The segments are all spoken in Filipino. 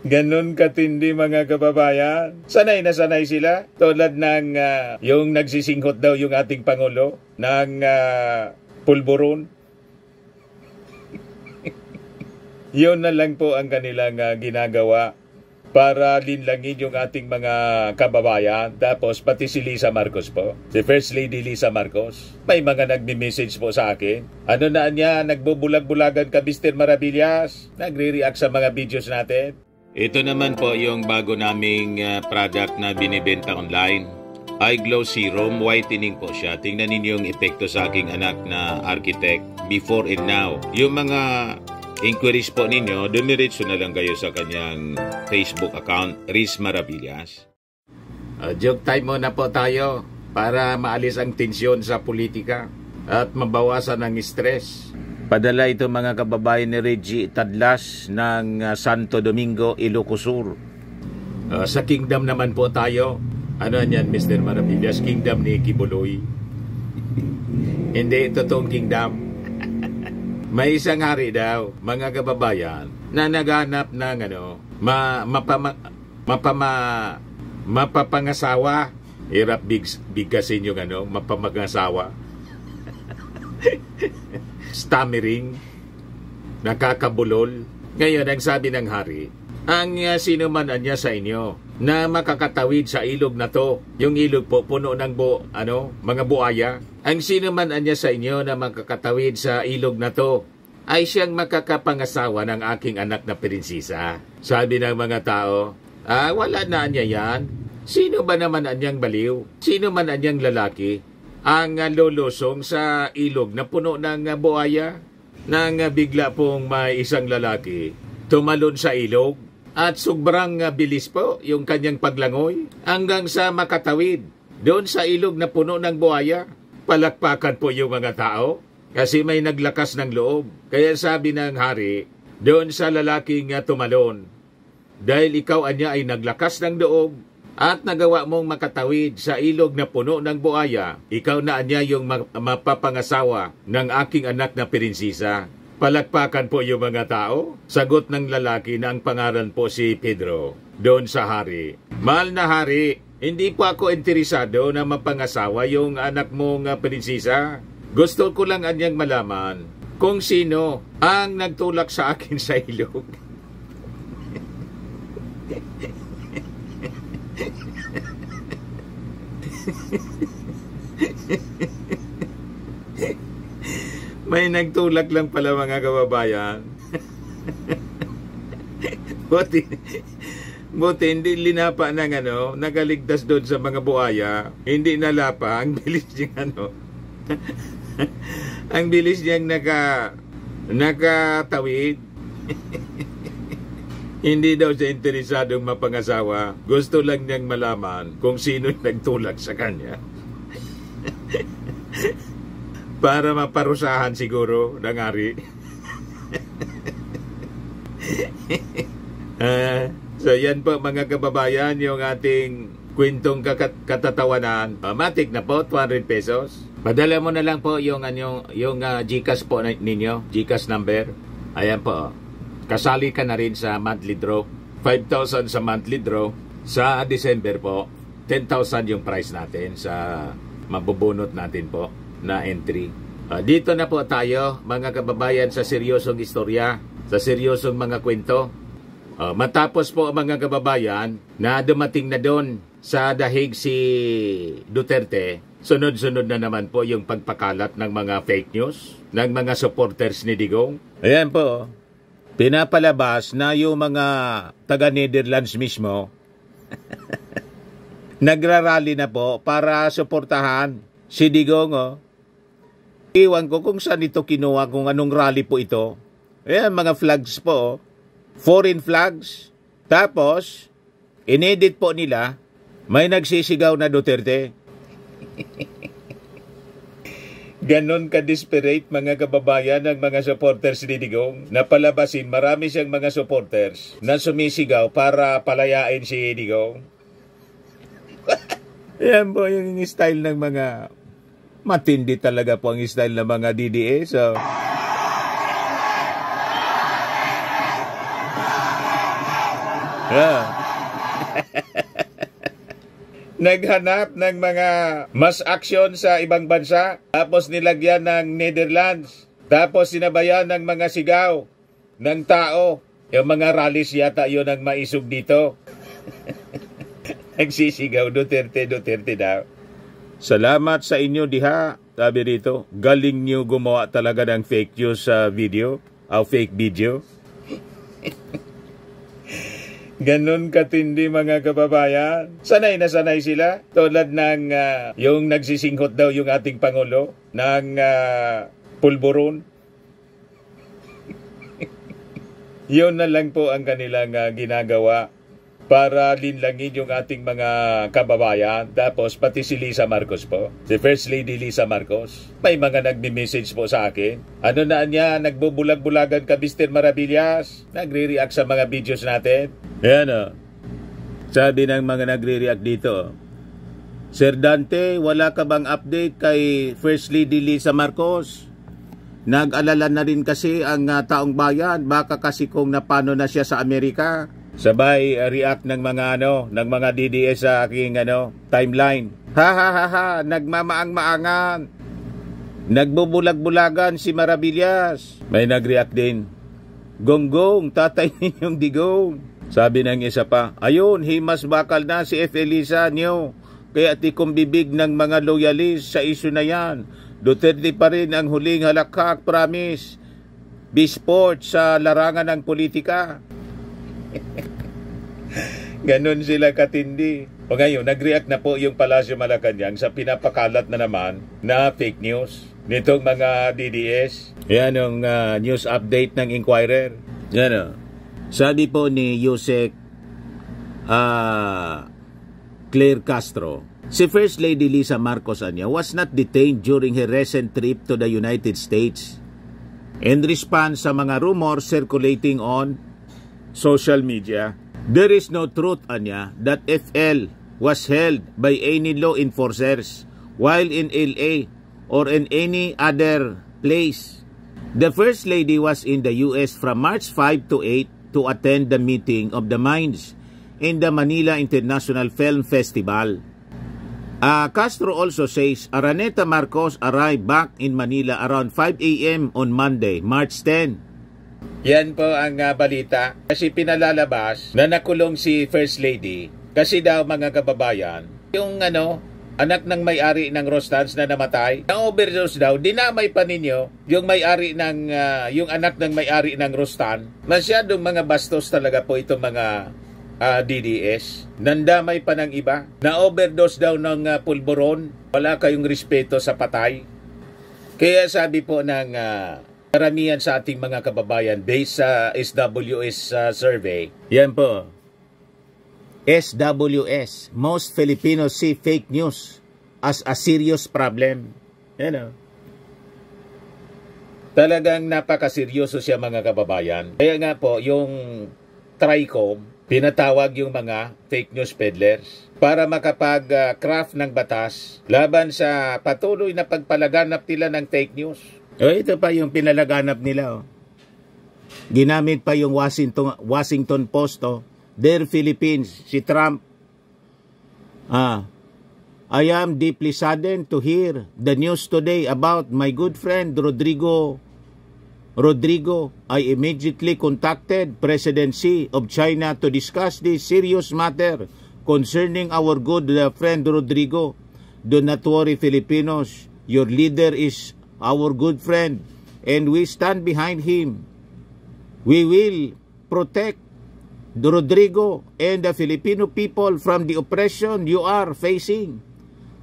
Ganon katindi mga kababayan. Sanay na sanay sila. Tulad ng yung nagsisinghot daw yung ating Pangulo ng pulburon. Yun na lang po ang kanilang ginagawa para linlangin yung ating mga kababayan. Tapos pati si Lisa Marcos po, si First Lady Lisa Marcos, may mga nagme-message po sa akin. Ano na niya, nagbubulag-bulagan ka Mr. Maravillas, nagre-react sa mga videos natin. Ito naman po yung bago naming product na binibenta online. Eye Glow Serum, whitening po siya. Tingnan ninyo yung epekto sa aking anak na architect before and now. Yung mga inquiries po ninyo, dumiretso na lang kayo sa kanyang Facebook account, Riz Maravillas. Joke time muna po tayo para maalis ang tensyon sa politika at mabawasan ang stress. Padala ito mga kababayan ni Reggie Tadlas ng Santo Domingo, Ilocos Sur. Sa kingdom naman po tayo. Ano yan, Mr. Maravillas? Kingdom ni Kibuloy. Hindi, totoong kingdom. May isang hari daw, mga kababayan, na naghanap ng mapapangasawa. Hirap bigkasin yung mapapangasawa. Stammering, nakakabulol. Ngayon, ang sabi ng hari, ang sino man anya sa inyo na makakatawid sa ilog na to, yung ilog po puno ng mga buaya, ang sino man anya sa inyo na makakatawid sa ilog na to, ay siyang makakapangasawa ng aking anak na prinsesa. Sabi ng mga tao, wala na anya yan. Sino ba naman anyang baliw? Sino man anyang lalaki ang lulusong sa ilog na puno ng buaya nang bigla pong may isang lalaki tumalon sa ilog at sobrang bilis po yung kanyang paglangoy hanggang sa makatawid doon sa ilog na puno ng buaya. Palakpakan po yung mga tao kasi may naglakas ng loob. Kaya sabi ng hari doon sa lalaking tumalon, dahil ikaw anya ay naglakas ng loob at nagawa mong makatawid sa ilog na puno ng buaya, ikaw na anya yung mapapangasawa ng aking anak na prinsesa. Palakpakan po yung mga tao. Sagot ng lalaki na ang pangalan po si Pedro doon sa hari. Mahal na hari, hindi po ako interesado na mapangasawa yung anak mong prinsesa. Gusto ko lang anyang malaman kung sino ang nagtulak sa akin sa ilog. May nagtulak lang pala mga kababayan. Buti hindi linapa ng nagaligtas doon sa mga buhaya. Hindi nalapa. Ang bilis niyang ang bilis niyang nakatawid. Hindi daw siya interesadong mapangasawa. Gusto lang niyang malaman kung sino nagtulak sa kanya. Para maparusahan siguro ng hari. So yan po mga kababayan, yung ating kwentong katatawanan. Matik na po, 200 pesos. Padala mo na lang po yung GCash po ninyo, GCash number. Ayan po. Kasali ka na rin sa monthly draw. 5,000 sa monthly draw. Sa December po, 10,000 yung price natin sa mabubunot natin po na entry. Dito na po tayo mga kababayan sa seryosong istorya, sa seryosong mga kwento. Matapos po mga kababayan na dumating na doon sa dahig si Duterte, sunod-sunod na naman po yung pagpakalat ng mga fake news ng mga supporters ni Digong. Ayan po, pinapalabas na yung mga taga-Netherlands mismo nagrarally na po para suportahan si Digong. Iwan ko kung saan ito kinuha, kung anong rally po ito. Ayan, mga flags po. Foreign flags. Tapos, inedit po nila, may nagsisigaw na Duterte. Ganon ka-desperate mga kababayan ng mga supporters ni Digong na palabasin marami siyang mga supporters na sumisigaw para palayain si Digong. Yan po yung style ng mga matindi talaga po ang style ng mga DDA. So, Yeah. Naghanap ng mga mass action sa ibang bansa, tapos nilagyan ng Netherlands, tapos sinabayan ng mga sigaw ng tao. Yung mga rallies yata yun ang maisog dito. Nagsisigaw, Duterte, Duterte daw. Salamat sa inyo diha, sabi rito. Galing nyo gumawa talaga ng fake news sa video, o fake video. Ganon katindi mga kababayan. Sanay na sanay sila. Tulad ng yung nagsisinghot daw yung ating Pangulo ng pulburon. Yun na lang po ang kanilang ginagawa para linlangin yung ating mga kababayan. Tapos pati si Lisa Marcos po, si First Lady Lisa Marcos, may mga nagme-message po sa akin. Ano na niya, nagbubulag-bulagan ka Mr. Maravillas, nagre-react sa mga videos natin. Yan o. Sabi ng mga nagre-react dito, Sir Dante, wala ka bang update kay First Lady Lisa Marcos? Nag-alala na rin kasi ang taong bayan, baka kasi kung napano na siya sa Amerika. Sabay react ng mga ng mga DDS sa aking timeline. Ha ha ha ha, nagmamaang-maangan. Nagbubulag-bulagan si Maravillas. May nag-react din. Gonggong, tatay ninyong digong. Sabi ng isa pa, ayun, himas bakal na si F. Elisa niyo. Kaya tikom bibig ng mga loyalist sa isu na yan. Duterte pa rin ang huling halakhak, promise. Bisport sa larangan ng politika. Ganon sila katindi. O ngayon, nag-react na po yung Palasyo Malacanang sa pinapakalat na naman na fake news nitong mga DDS. Yan ang news update ng Inquirer. Yan o. Sabi po ni Yusek Claire Castro, si First Lady Lisa Marcos was not detained during her recent trip to the United States. In response sa mga rumors circulating on social media, there is no truth that FL was held by any law enforcers while in LA or in any other place. The First Lady was in the US from March 5 to 8 to attend the meeting of the minds in the Manila International Film Festival. Castro also says Araneta Marcos arrived back in Manila around 5 a.m. on Monday, March 10. Yan po ang balita. Kasi pinalalabas na nakulong si First Lady kasi daw mga kababayan, yung anak ng may-ari ng Rostans na namatay, na overdose daw, dinamay pa ninyo yung may-ari ng yung anak ng may-ari ng Rostan. Masyadong mga bastos talaga po itong mga DDS. Nandamay pa ng iba. Na overdose daw ng pulburon. Wala kayong respeto sa patay. Kaya sabi po ng karamihan sa ating mga kababayan based sa SWS survey. Yan po. SWS. Most Filipinos see fake news as a serious problem. Yan o. Talagang napakaseryoso siya mga kababayan. Kaya nga po, yung TRICOM, pinatawag yung mga fake news peddlers para makapag-craft ng batas laban sa patuloy na pagpalaganap nila ng fake news. Ito pa yung pinalaganap nila. Ginamit pa yung Washington Post. Dear Philippines, si Trump. I am deeply saddened to hear the news today about my good friend Rodrigo. I immediately contacted President Xi of China to discuss this serious matter concerning our good friend Rodrigo. Do not worry, Filipinos. Your leader is our good friend and we stand behind him. We will protect Rodrigo and the Filipino people from the oppression you are facing.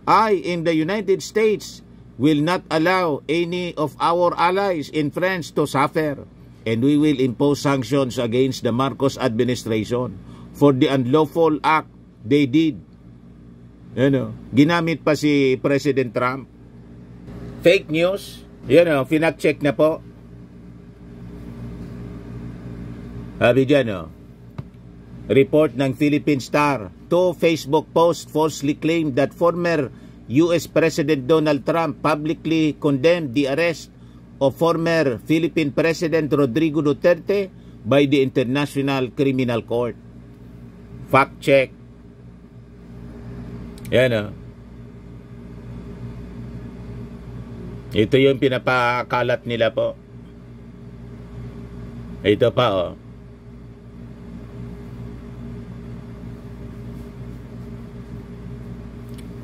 I, in the United States, will not allow any of our allies and friends to suffer, and we will impose sanctions against the Marcos administration for the unlawful act they did. Ginamit pa si President Trump. Fake news. Finact-check na po. Sabi dyan, report ng Philippine Star. Two Facebook posts falsely claimed that former U.S. President Donald Trump publicly condemned the arrest of former Philippine President Rodrigo Duterte by the International Criminal Court. Fact check. Yan o. Ito yung pinapakalat nila po. Ito pa o.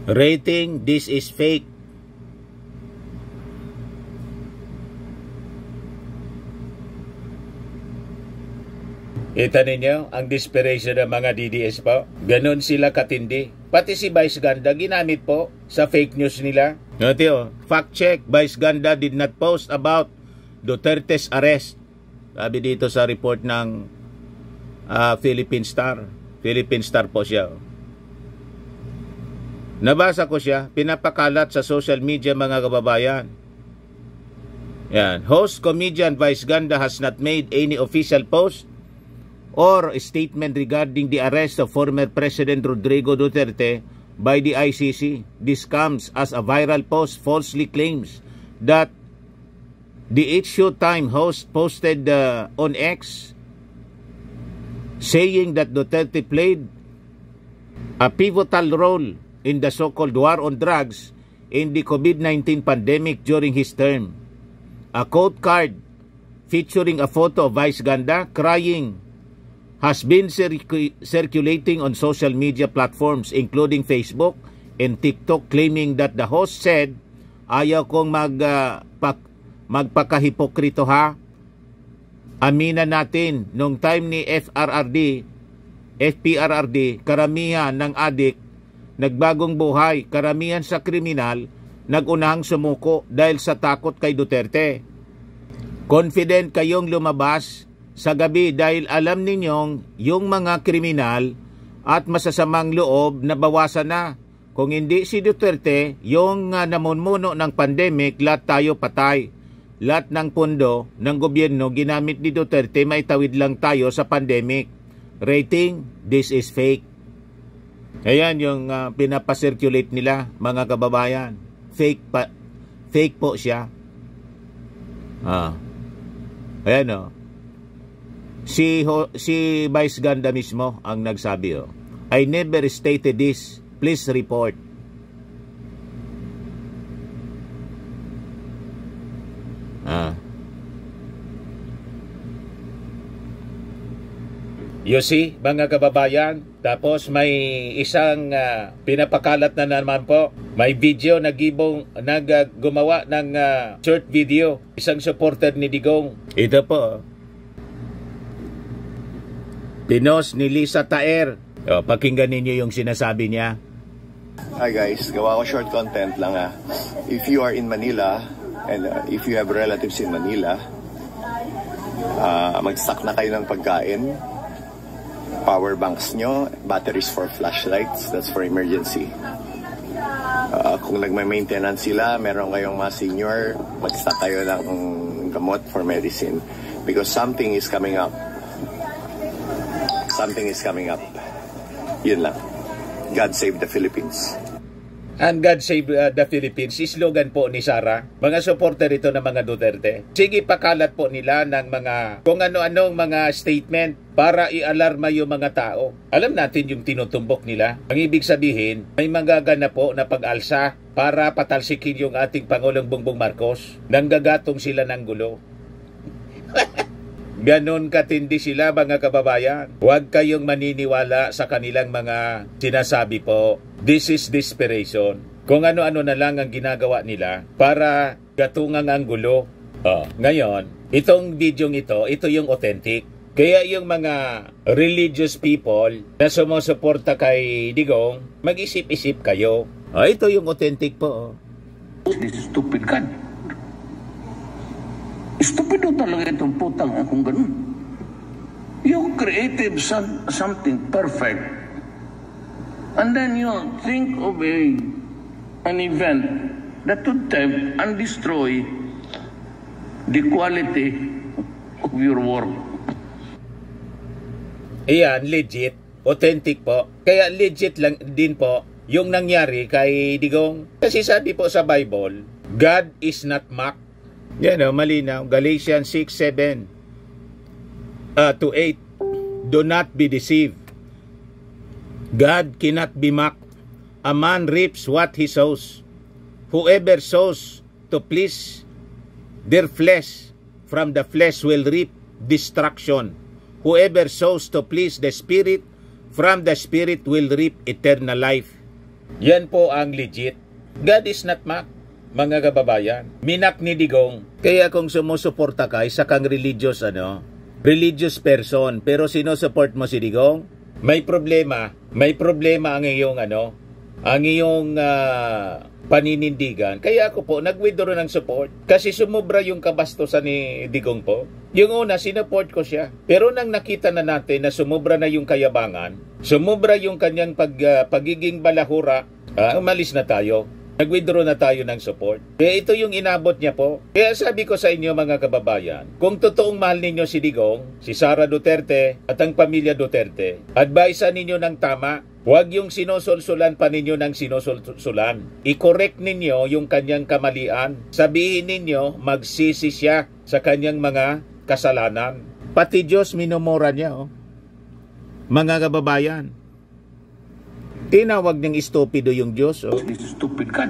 Rating, this is fake. Kita ninyo ang desperation ng mga DDS po. Ganon sila katindi. Pati si Vice Ganda ginamit po sa fake news nila. Ito, fact check, Vice Ganda did not post about Duterte's arrest. Sabi dito sa report ng Philippine Star. Philippine Star po siya. Nabasa ko siya, pinapakalat sa social media mga kababayan. Yan. Host comedian Vice Ganda has not made any official post or statement regarding the arrest of former President Rodrigo Duterte by the ICC. This comes as a viral post falsely claims that the Showtime host posted on X saying that Duterte played a pivotal role in the so-called war on drugs in the COVID-19 pandemic during his term. A quote card featuring a photo of Vice Ganda crying has been circulating on social media platforms including Facebook and TikTok, claiming that the host said, ayaw kong magpakahipokrito ha. Aminan natin, nung time ni FPRRD, karamihan ng adik nagbagong buhay, karamihan sa kriminal nagunahang sumuko dahil sa takot kay Duterte. Confident kayong lumabas sa gabi dahil alam ninyong yung mga kriminal at masasamang loob na bawasan na. Kung hindi si Duterte, yung namunmuno ng pandemic, lahat tayo patay. Lahat ng pondo ng gobyerno ginamit ni Duterte, may tawid lang tayo sa pandemic. Rating, this is fake. Ayan yung pinapasirculate nila mga kababayan. Fake po siya. Ayan o. Si Vice Ganda mismo ang nagsabi o. I never stated this. Please report. You see, mga kababayan, tapos may isang pinapakalat na naman po. May video na gumawa ng short video. Isang supporter ni Digong. Ito po. Pinos ni Lisa Taer. Pakinggan ninyo yung sinasabi niya. Hi guys, gawa ko short content lang If you are in Manila and if you have relatives in Manila, mag-stock na kayo ng pagkain. Power banks nyo, batteries for flashlights, that's for emergency. Kung nagma-maintenance sila, meron kayong mga senior, mag-stock kayo ng gamot for medicine. Because something is coming up. Something is coming up. Yun lang. God save the Philippines. And God save the Philippines, slogan po ni Sara. Mga supporter ito ng mga Duterte. Sige, pakalat po nila ng mga kung ano-anong mga statement para i-alarma yung mga tao. Alam natin yung tinutumbok nila. Ang ibig sabihin, may magaganap po na pag-alsa para patalsikin yung ating Pangulong Bongbong Marcos. Nanggagatong sila ng gulo. Ganon katindi sila mga kababayan. Huwag kayong maniniwala sa kanilang mga sinasabi po. This is desperation. Kung ano-ano na lang ang ginagawa nila para gatungan ang gulo. Ngayon, itong video ito yung authentic. Kaya yung mga religious people na sumusuporta kay Digong, mag-isip-isip kayo. Ito yung authentic po. This is stupid God. Stupido talaga itong putang akong ganun. You created something perfect. And then you think of an event that would tempt and destroy the quality of your work. Ayan, legit. Authentic po. Kaya legit lang din po yung nangyari kay Digong. Kasi sabi po sa Bible, God is not mocked. Yan malinaw. Galatians 6:7 to 8. Do not be deceived. God cannot be mocked. A man reaps what he sows. Whoever sows to please their flesh, from the flesh will reap destruction. Whoever sows to please the Spirit, from the Spirit will reap eternal life. Yan po ang legit. God is not mocked, mga kababayan. Minak ni Digong. Kaya kung sumusuporta ka, isa kang religious, religious person, pero sinusupport mo si Digong, may problema ang iyong ang iyong paninindigan. Kaya ako po nag-withdraw ng support kasi sumubra yung kabastusan ni Digong po. Yung una, sinupport ko siya. Pero nang nakita na natin na sumubra na yung kayabangan, sumubra yung kanyang pagiging balahura, umalis na tayo. Nag-withdraw na tayo ng support. Kaya ito yung inabot niya po. Kaya sabi ko sa inyo mga kababayan, kung totoong mahal ninyo si Digong, si Sara Duterte at ang pamilya Duterte, advisean ninyo ng tama. Huwag yung sinusulsulan pa ninyo ng sinusulsulan. I-correct ninyo yung kanyang kamalian. Sabihin ninyo, magsisi siya sa kanyang mga kasalanan. Pati Diyos minumura niya, mga kababayan. Tinawag niyang estupido yung Diyos. Stupid ka.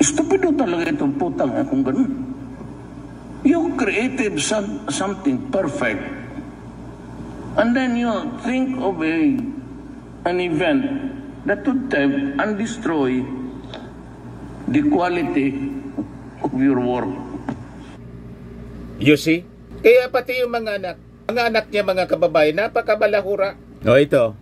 Stupido talaga itong putang akong ganun. You created something perfect. And then you think of an event that would tempt and destroy the quality of your work. You see? Kaya pati yung mga anak niya, mga kababayan, napakabalahura. Ito.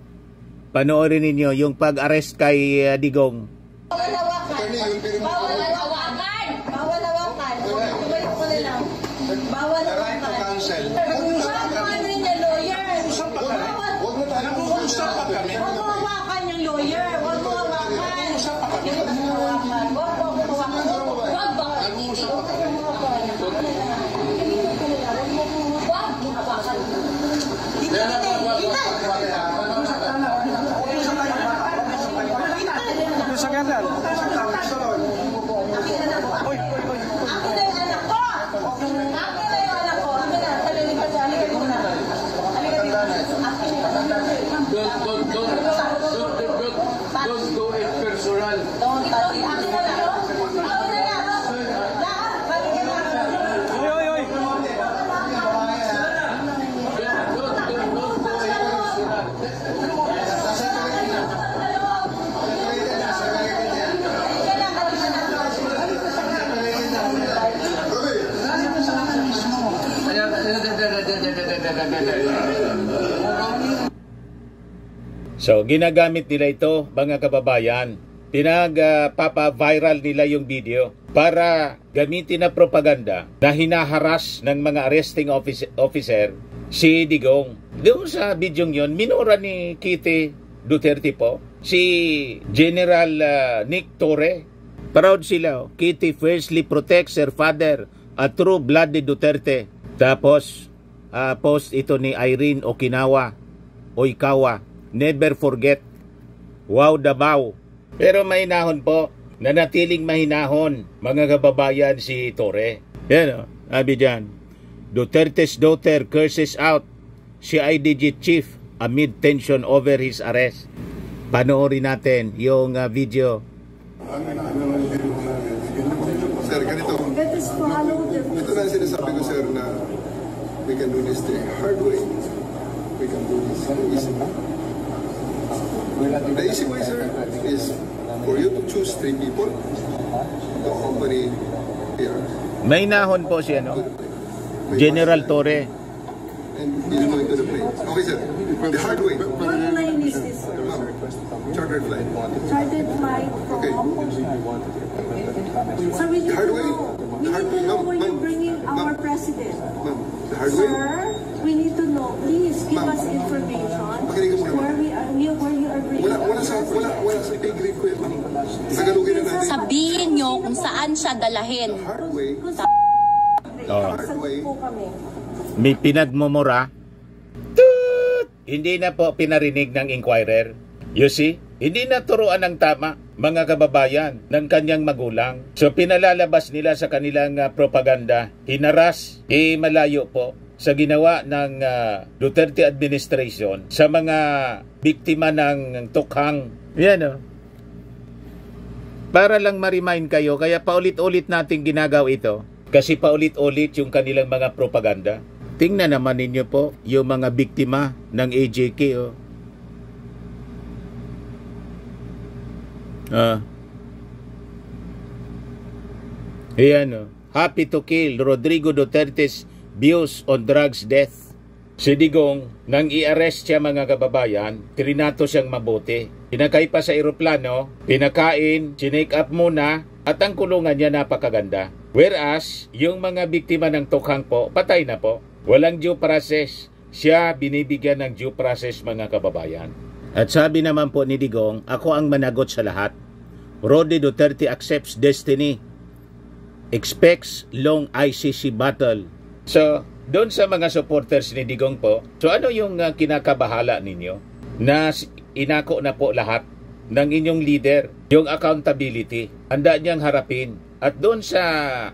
Panoorin ninyo yung pag-arrest kay Digong. Bawal hawakan. Bawal hawakan. Bawal hawakan. Tumayo ko na lang. Bawal hawakan. Hawakan niya lawyer. Huwag mo hawakan yung lawyer. Huwag mo hawakan. Huwag mo hawakan. Huwag ba? Don't go it personal. So, ginagamit nila ito, mga kababayan. Pinagpapa-viral nila yung video para gamitin na propaganda na hinaharas ng mga arresting officer si Digong. Doon sa video yun, minura ni Kitty Duterte po, si General Nick Torre. Proud sila. Kitty fiercely protects her father, a true-blooded Duterte. Tapos, post ito ni Irene Okinawa. Never forget. Wow, Davao. Pero mahinahon po. Nanatiling mahinahon, mga kababayan, si Torre. Yan o, sabi dyan. Duterte's daughter curses out CIDG chief amid tension over his arrest. Panoorin natin yung video. Sir, ganito. Ito na sinasabi ko, sir, na we can do this the hard way. We can do this easy. The easy way, sir, is for you to choose 3 people to accompany here. May nahon po siya, no? General Torre. And he's going to the plane. Okay, sir. The hard way. What plane is this, sir? Chartered flight. Chartered flight from... Okay. Sir, we need Hard to way. know. We need to know where you're bringing our president. Ma'am, the hard way. Sir, we need to know. Please give us information Makinig ka muna, ma'am. where you are bringing Wala sa pay grade ko yan, ma'am. Tagalogin na natin. Sabihin nyo kung saan siya dalahin. Hard way. Hard way. Po kami. May pinagmumura. Toot! Hindi na po pinarinig ng inquirer. You see? Hindi na turuan ng tama, mga kababayan, ng kanyang magulang. So pinalalabas nila sa kanilang propaganda. Hinaras, malayo po. sa ginawa ng Duterte administration sa mga biktima ng tukhang. Yan o. Para lang ma-remind kayo, kaya paulit-ulit natin ginagawa ito. Kasi paulit-ulit yung kanilang mga propaganda. Tingnan naman ninyo po yung mga biktima ng AJK. Ayan o. Happy to kill Rodrigo Duterte's views on drugs death. Si Digong, nang i-arrest siya mga kababayan, trinato siyang mabuti. Pinakay pa sa eroplano, pinakain, sinake up muna, at ang kulungan niya napakaganda. Whereas, yung mga biktima ng tukhang po, patay na po. Walang due process. Siya binibigyan ng due process mga kababayan. At sabi naman po ni Digong, ako ang managot sa lahat. Rody Duterte accepts destiny. Expects long ICC battle. So, doon sa mga supporters ni Digong po, so ano yung kinakabahala ninyo? Na inako na po lahat ng inyong leader, yung accountability. Handa niyang harapin. At doon sa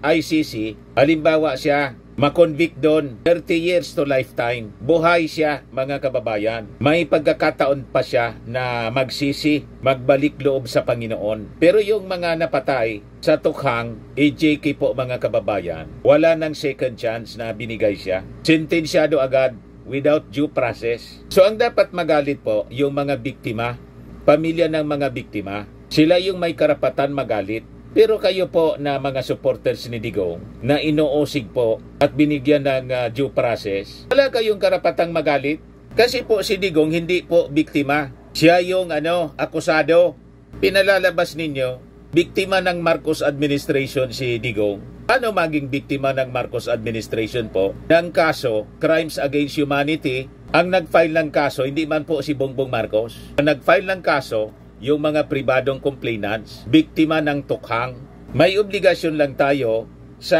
ICC, halimbawa siya, makonvict doon, 30 years to lifetime. Buhay siya, mga kababayan. May pagkakataon pa siya na magsisi, magbalik loob sa Panginoon. Pero yung mga napatay sa tukhang, AJK po mga kababayan, wala nang second chance na binigay siya. Sentensyado agad without due process. So ang dapat magalit po, yung mga biktima, pamilya ng mga biktima, sila yung may karapatan magalit. Pero kayo po na mga supporters ni Digong na inuusig po at binigyan ng due process, wala kayong karapatang magalit. Kasi po si Digong hindi po biktima. Siya yung akusado. Pinalalabas ninyo, biktima ng Marcos administration si Digong. Ano maging biktima ng Marcos administration po ng kaso, Crimes Against Humanity? Ang nag-file ng kaso, hindi man po si Bongbong Marcos. Ang nag-file ng kaso, yung mga pribadong complainants, biktima ng tukhang. May obligasyon lang tayo sa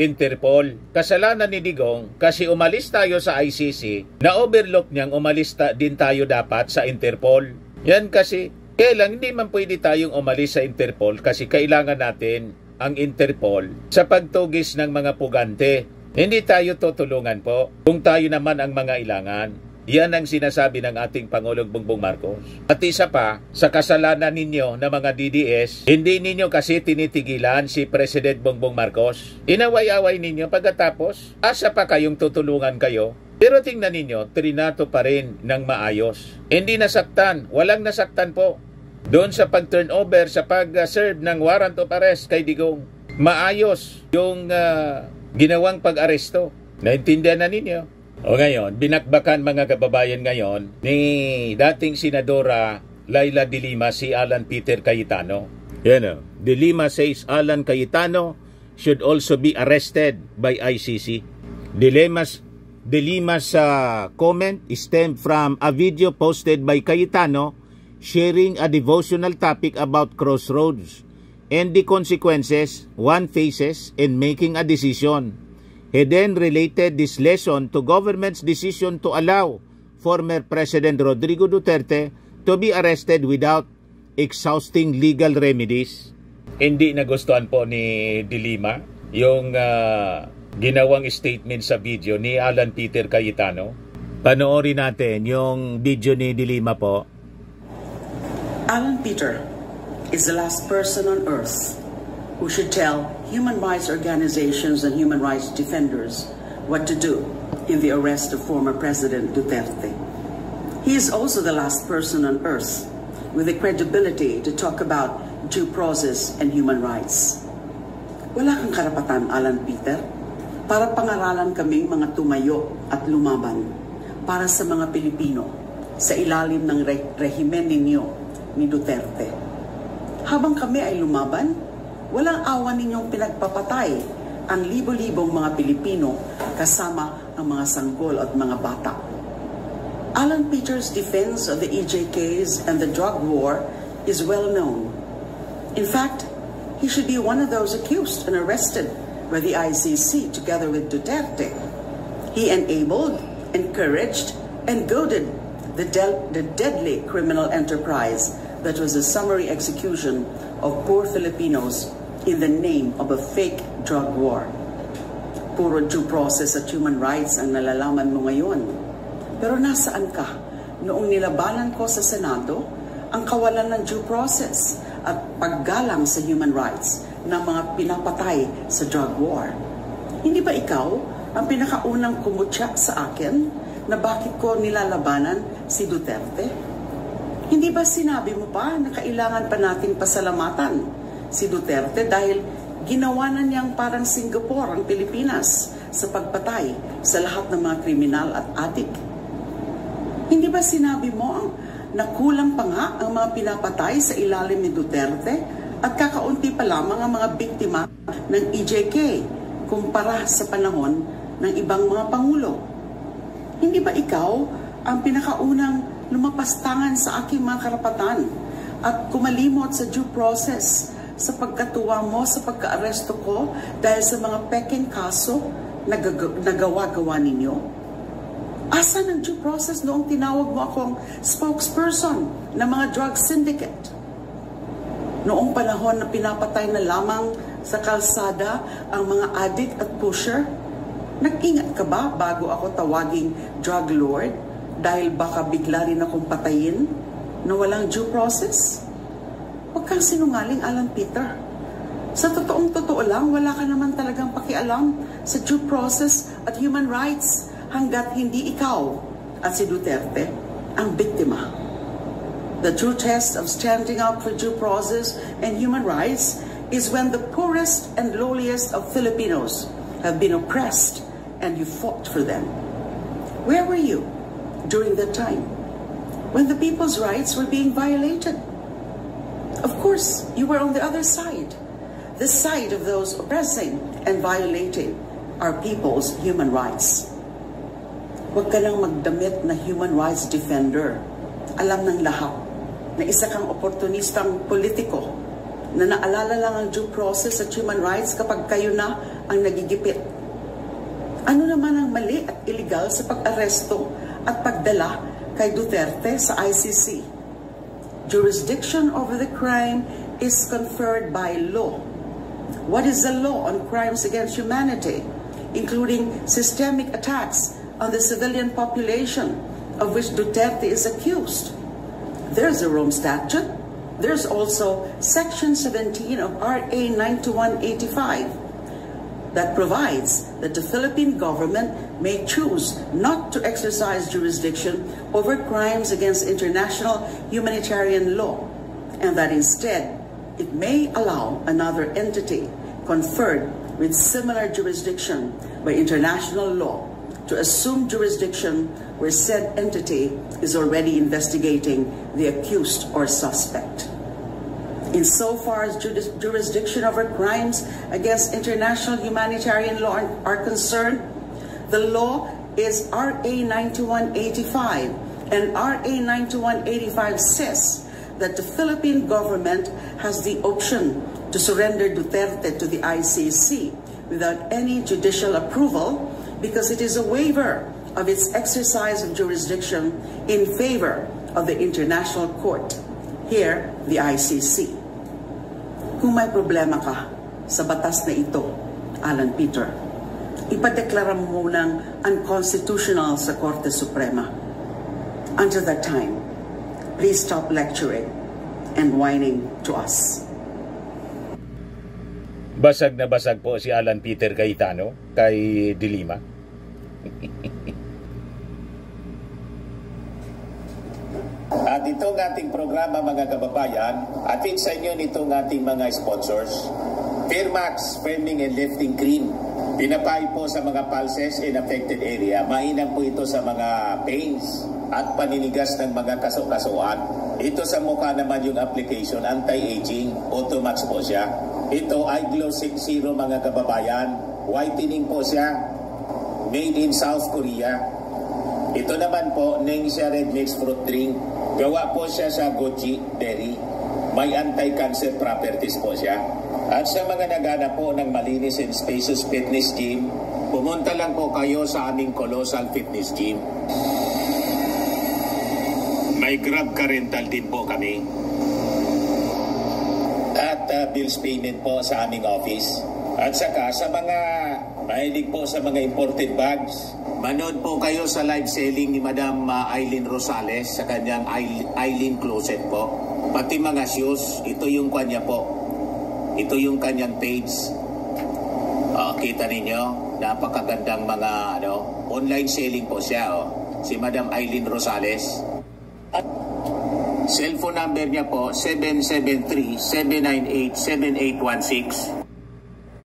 Interpol. Kasalanan ni Digong kasi umalis tayo sa ICC, na-overlook niyang umalis din tayo dapat sa Interpol. Yan kasi, kailan hindi man pwede tayong umalis sa Interpol kasi kailangan natin ang Interpol sa pagtugis ng mga pugante. Hindi tayo tutulungan po kung tayo naman ang mga ilangan. Yan ang sinasabi ng ating Pangulong Bongbong Marcos. At isa pa, sa kasalanan ninyo na mga DDS, hindi ninyo kasi tinitigilan si President Bongbong Marcos. Inaway-away ninyo pagkatapos, asa pa kayong tutulungan kayo. Pero tingnan ninyo, trinato pa rin ng maayos. Hindi nasaktan, walang nasaktan po. Doon sa pag-turnover, sa pag-serve ng warrant of arrest kay Digong, maayos yung ginawang pag-aresto. Naintindihan na ninyo? O ngayon, binakbakan mga kababayan ngayon ni dating Senadora Laila De Lima si Alan Peter Cayetano. Yan o. De Lima says Alan Cayetano should also be arrested by ICC. De Lima's comment stemmed from a video posted by Cayetano sharing a devotional topic about crossroads and the consequences one faces in making a decision. He then related this lesson to government's decision to allow former President Rodrigo Duterte to be arrested without exhausting legal remedies. Hindi nagustuhan po ni De Lima yung ginawang statement sa video ni Alan Peter Cayetano. Panoorin natin yung video ni De Lima po. Alan Peter is the last person on earth who should tell human rights organizations and human rights defenders what to do in the arrest of former President Duterte. He is also the last person on earth with the credibility to talk about due process and human rights. Wala kang karapatan, Alan Peter, para pangaralan kaming mga tumayo at lumaban para sa mga Pilipino sa ilalim ng rehimen ninyo ni Duterte. Habang kami ay lumaban, walang awa ninyong pinagpapatay ang libo-libong mga Pilipino kasama ang mga sanggol at mga bata. Alan Peter's defense of the EJKs and the drug war is well known. In fact, he should be one of those accused and arrested by the ICC together with Duterte. He enabled, encouraged, and goaded the deadly criminal enterprise that was a summary execution of poor Filipinos in the name of a fake drug war. puro due process at human rights ang nalalaman mo ngayon. Pero nasaan ka noong nilabanan ko sa Senado ang kawalan ng due process at paggalang sa human rights ng mga pinapatay sa drug war? Hindi ba ikaw ang pinakaunang kumutya sa akin na bakit ko nilalabanan si Duterte? Hindi ba sinabi mo pa na kailangan pa nating pasalamatan si Duterte dahil ginawa na niyang parang Singapore ang Pilipinas sa pagpatay sa lahat ng mga kriminal at adik? Hindi ba sinabi mo ang nakulang pa nga ang mga pinapatay sa ilalim ni Duterte at kakaunti pa lamang ang mga biktima ng EJK kumpara sa panahon ng ibang mga pangulo? Hindi ba ikaw ang pinakaunang lumapastangan sa aking mga karapatan at kumalimot sa due process sa pagkatuwa mo sa pagka-aresto ko dahil sa mga peking kaso na nagawa-gawa ninyo? Asan ang due process noong tinawag mo akong spokesperson ng mga drug syndicate? Noong panahon na pinapatay na lamang sa kalsada ang mga addict at pusher, nag-ingat ka ba bago ako tawaging drug lord dahil baka bigla rin akong patayin na walang due process? Huwag kang sinungaling, Alan Peter. Sa totoo lang, wala ka naman talagang pakialam sa due process at human rights hanggat hindi ikaw at si Duterte ang biktima. The true test of standing up for due process and human rights is when the poorest and lowliest of Filipinos have been oppressed and you fought for them. Where were you during that time when the people's rights were being violated? Of course, you were on the other side, the side of those oppressing and violating our people's human rights. Huwag ka nang magdamit na human rights defender. Alam ng lahat na isa kang oportunistang politiko na naalala lang ang due process at human rights kapag kayo na ang nagigipit. Ano naman ang mali at illegal sa pag-aresto at pagdala kay Duterte sa ICC? Jurisdiction over the crime is conferred by law. What is the law on crimes against humanity, including systemic attacks on the civilian population of which Duterte is accused? There's the Rome Statute. There's also Section 17 of RA 9185 that provides that the Philippine government may choose not to exercise jurisdiction over crimes against international humanitarian law, and that instead it may allow another entity conferred with similar jurisdiction by international law to assume jurisdiction where said entity is already investigating the accused or suspect. Insofar as jurisdiction over crimes against international humanitarian law are concerned, the law is RA 9185, and RA 9185 says that the Philippine government has the option to surrender Duterte to the ICC without any judicial approval because it is a waiver of its exercise of jurisdiction in favor of the International Court, here the ICC. Kung may problema ka sa batas na ito, Alan Peter, ipadeklara mo munang unconstitutional sa Korte Suprema. Until that time, please stop lecturing and whining to us. Basag na basag po si Alan Peter Cayetano kay Dilima. At itong ating programa, mga kababayan, atin sa inyo nitong ating mga sponsors, Firmax Firming and Lifting Cream. Pinapay po sa mga pulses in affected area. Mainam po ito sa mga pains at paninigas ng mga kaso-kasuan. Ito sa mukha naman yung application, anti-aging, Automax po siya. Ito ay Glow 60, mga kababayan. Whitening po siya. Made in South Korea. Ito naman po, Nengxia Red Mix Fruit Drink. Gawa po siya sa goji berry. May anti-cancer properties po siya. At sa mga naghanap po ng malinis and spacious fitness gym, pumunta lang po kayo sa aming Colossal Fitness Gym. May Grab car rental din po kami. At bills payment po sa aming office. At saka sa mga Mahilig po sa mga imported bags. Manood po kayo sa live selling ni Madam Eileen Rosales sa kanyang Eileen Closet po. Pati mga shoes, ito yung kanya po. Ito yung kanyang page. Kita ninyo, napakagandang mga online selling po siya. Si Madam Eileen Rosales. At cellphone number niya po, 773-798-7816.